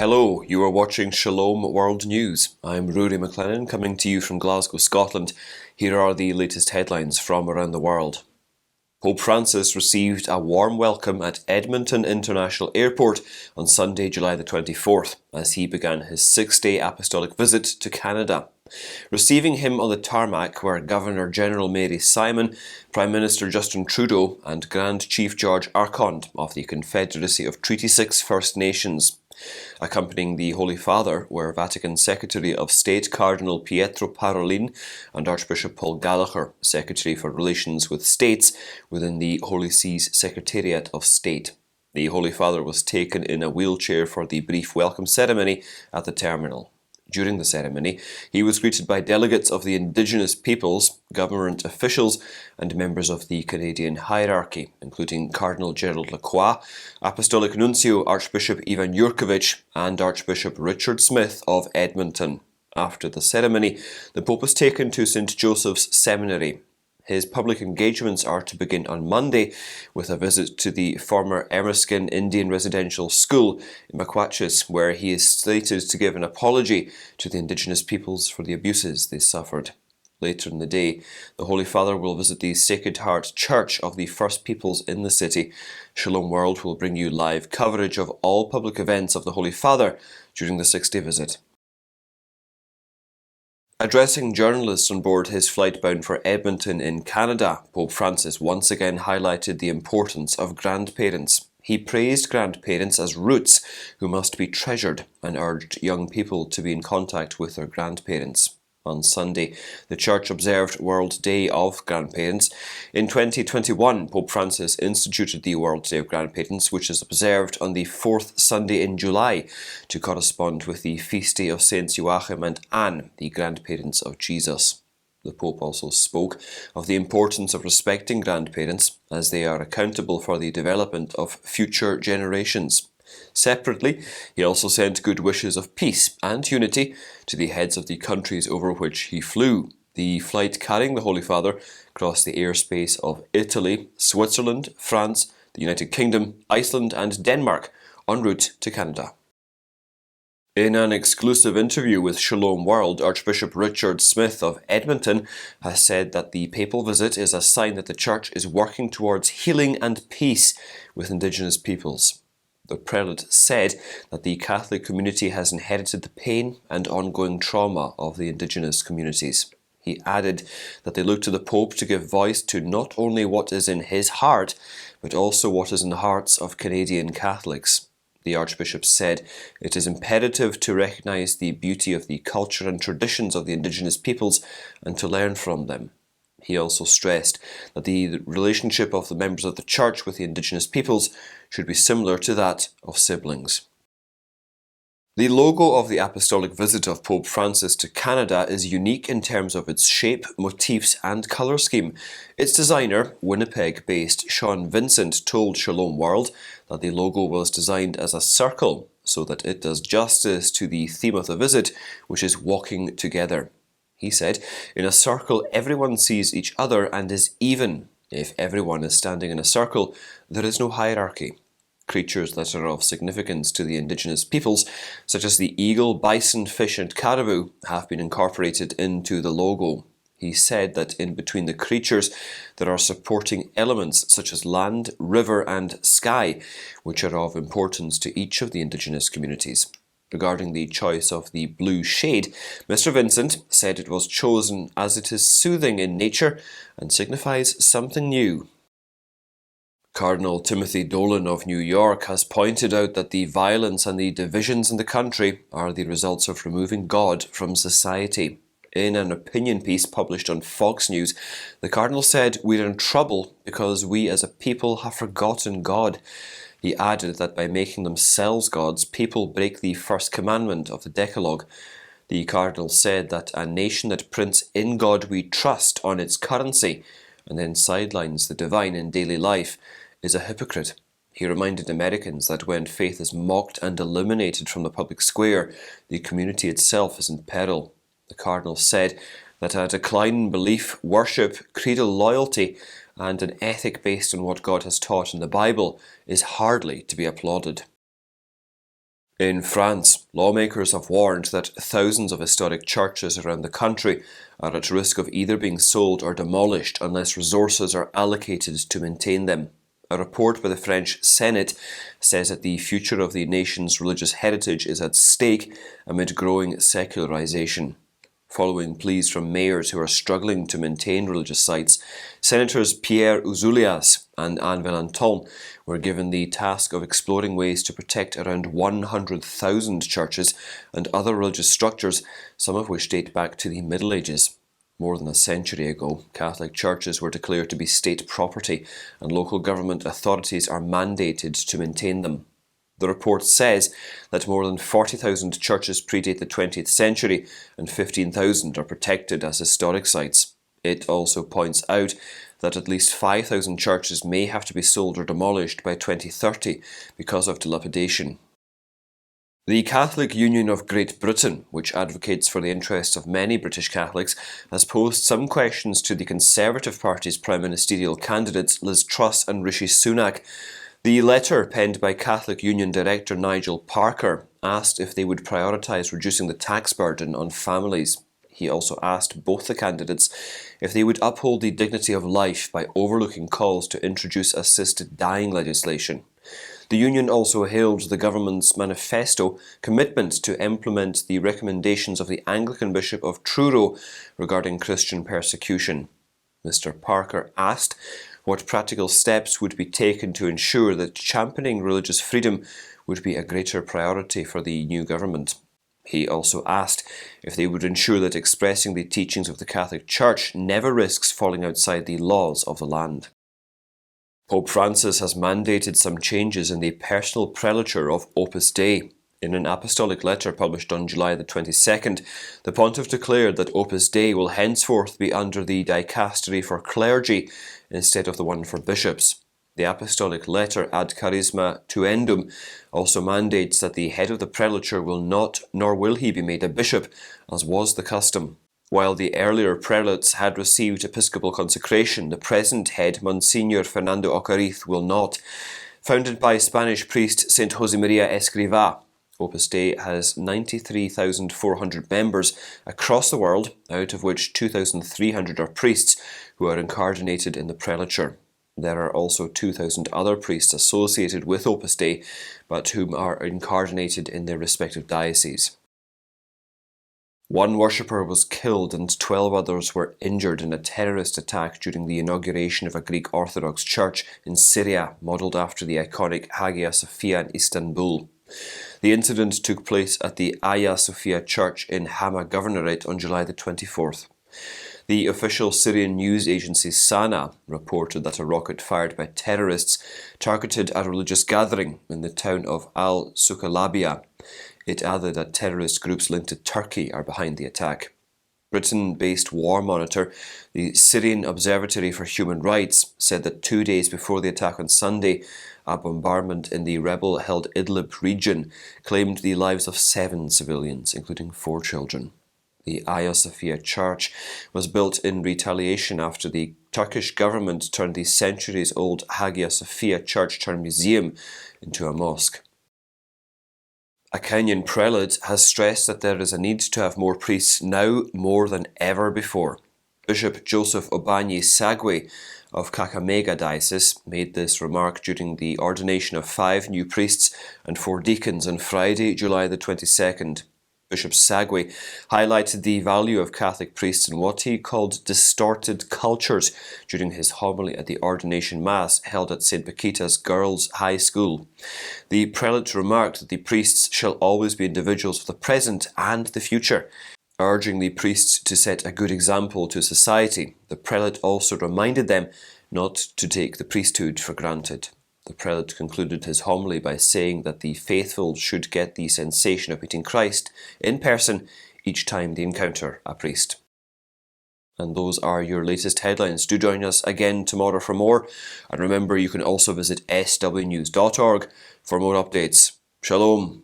Hello, you are watching Shalom World News. I'm Rory McLennan coming to you from Glasgow, Scotland. Here are the latest headlines from around the world. Pope Francis received a warm welcome at Edmonton International Airport on Sunday, July the 24th, as he began his 6-day apostolic visit to Canada. Receiving him on the tarmac were Governor-General Mary Simon, Prime Minister Justin Trudeau and Grand Chief George Archond of the Confederacy of Treaty 6 First Nations. Accompanying the Holy Father were Vatican Secretary of State Cardinal Pietro Parolin and Archbishop Paul Gallagher, Secretary for Relations with States within the Holy See's Secretariat of State. The Holy Father was taken in a wheelchair for the brief welcome ceremony at the terminal. During the ceremony, he was greeted by delegates of the Indigenous peoples, government officials, and members of the Canadian hierarchy, including Cardinal Gerald Lacroix, Apostolic Nuncio Archbishop Ivan Jurkovic, and Archbishop Richard Smith of Edmonton. After the ceremony, the Pope was taken to St. Joseph's Seminary. His public engagements are to begin on Monday with a visit to the former Erskine Indian Residential School in Maquachis, where he is slated to give an apology to the Indigenous peoples for the abuses they suffered. Later in the day, the Holy Father will visit the Sacred Heart Church of the First Peoples in the city. Shalom World will bring you live coverage of all public events of the Holy Father during the 6-day visit. Addressing journalists on board his flight bound for Edmonton in Canada, Pope Francis once again highlighted the importance of grandparents. He praised grandparents as roots who must be treasured and urged young people to be in contact with their grandparents. On Sunday, the Church observed World Day of Grandparents. In 2021, Pope Francis instituted the World Day of Grandparents, which is observed on the 4th Sunday in July, to correspond with the feast day of Saints Joachim and Anne, the grandparents of Jesus. The Pope also spoke of the importance of respecting grandparents, as they are accountable for the development of future generations. Separately, he also sent good wishes of peace and unity to the heads of the countries over which he flew. The flight carrying the Holy Father crossed the airspace of Italy, Switzerland, France, the United Kingdom, Iceland and Denmark en route to Canada. In an exclusive interview with Shalom World, Archbishop Richard Smith of Edmonton has said that the papal visit is a sign that the Church is working towards healing and peace with Indigenous peoples. The prelate said that the Catholic community has inherited the pain and ongoing trauma of the Indigenous communities. He added that they look to the Pope to give voice to not only what is in his heart, but also what is in the hearts of Canadian Catholics. The Archbishop said it is imperative to recognise the beauty of the culture and traditions of the Indigenous peoples and to learn from them. He also stressed that the relationship of the members of the Church with the Indigenous peoples should be similar to that of siblings. The logo of the Apostolic Visit of Pope Francis to Canada is unique in terms of its shape, motifs and colour scheme. Its designer, Winnipeg-based Sean Vincent, told Shalom World that the logo was designed as a circle so that it does justice to the theme of the visit, which is walking together. He said, "In a circle, everyone sees each other and is even. If everyone is standing in a circle, there is no hierarchy." Creatures that are of significance to the Indigenous peoples, such as the eagle, bison, fish and caribou, have been incorporated into the logo. He said that in between the creatures there are supporting elements such as land, river and sky, which are of importance to each of the Indigenous communities. Regarding the choice of the blue shade, Mr. Vincent said it was chosen as it is soothing in nature and signifies something new. Cardinal Timothy Dolan of New York has pointed out that the violence and the divisions in the country are the results of removing God from society. In an opinion piece published on Fox News, the Cardinal said, "We're in trouble because we as a people have forgotten God." He added that by making themselves gods, people break the first commandment of the Decalogue. The Cardinal said that a nation that prints "In God we trust" on its currency and then sidelines the divine in daily life is a hypocrite. He reminded Americans that when faith is mocked and eliminated from the public square, the community itself is in peril. The Cardinal said that a decline in belief, worship, creedal loyalty, and an ethic based on what God has taught in the Bible is hardly to be applauded. In France, lawmakers have warned that thousands of historic churches around the country are at risk of either being sold or demolished unless resources are allocated to maintain them. A report by the French Senate says that the future of the nation's religious heritage is at stake amid growing secularization. Following pleas from mayors who are struggling to maintain religious sites, Senators Pierre Ouzoulias and Anne Valentin were given the task of exploring ways to protect around 100,000 churches and other religious structures, some of which date back to the Middle Ages. More than a century ago, Catholic churches were declared to be state property, and local government authorities are mandated to maintain them. The report says that more than 40,000 churches predate the 20th century and 15,000 are protected as historic sites. It also points out that at least 5,000 churches may have to be sold or demolished by 2030 because of dilapidation. The Catholic Union of Great Britain, which advocates for the interests of many British Catholics, has posed some questions to the Conservative Party's prime ministerial candidates Liz Truss and Rishi Sunak. The letter, penned by Catholic Union Director Nigel Parker, asked if they would prioritise reducing the tax burden on families. He also asked both the candidates if they would uphold the dignity of life by overlooking calls to introduce assisted dying legislation. The union also hailed the government's manifesto commitment to implement the recommendations of the Anglican Bishop of Truro regarding Christian persecution. Mr. Parker asked what practical steps would be taken to ensure that championing religious freedom would be a greater priority for the new government. He also asked if they would ensure that expressing the teachings of the Catholic Church never risks falling outside the laws of the land. Pope Francis has mandated some changes in the personal prelature of Opus Dei. In an apostolic letter published on July the 22nd, the pontiff declared that Opus Dei will henceforth be under the dicastery for clergy instead of the one for bishops. The apostolic letter Ad Charisma Tuendum also mandates that the head of the prelature will not, nor will he be made a bishop, as was the custom. While the earlier prelates had received episcopal consecration, the present head, Monsignor Fernando Ocariz, will not. Founded by Spanish priest Saint Josemaria Escrivá, Opus Dei has 93,400 members across the world, out of which 2,300 are priests who are incardinated in the prelature. There are also 2,000 other priests associated with Opus Dei, but whom are incardinated in their respective dioceses. One worshipper was killed and 12 others were injured in a terrorist attack during the inauguration of a Greek Orthodox church in Syria, modelled after the iconic Hagia Sophia in Istanbul. The incident took place at the Hagia Sophia Church in Hama Governorate on July the 24th. The official Syrian news agency Sana reported that a rocket fired by terrorists targeted a religious gathering in the town of Al-Sukalabia. It added that terrorist groups linked to Turkey are behind the attack. Britain-based War Monitor, the Syrian Observatory for Human Rights, said that 2 days before the attack on Sunday, a bombardment in the rebel-held Idlib region claimed the lives of 7 civilians, including 4 children. The Hagia Sophia Church was built in retaliation after the Turkish government turned the centuries-old Hagia Sophia Church-turned-museum into a mosque. A Kenyan prelate has stressed that there is a need to have more priests now more than ever before. Bishop Joseph Obanyi Sagwe of Kakamega Diocese made this remark during the ordination of 5 new priests and 4 deacons on Friday, July the 22nd. Bishop Sagwe highlighted the value of Catholic priests in what he called distorted cultures during his homily at the ordination mass held at St. Paquita's Girls' High School. The prelate remarked that the priests shall always be individuals of the present and the future. Urging the priests to set a good example to society, the prelate also reminded them not to take the priesthood for granted. The prelate concluded his homily by saying that the faithful should get the sensation of meeting Christ in person each time they encounter a priest. And those are your latest headlines. Do join us again tomorrow for more. And remember, you can also visit swnews.org for more updates. Shalom.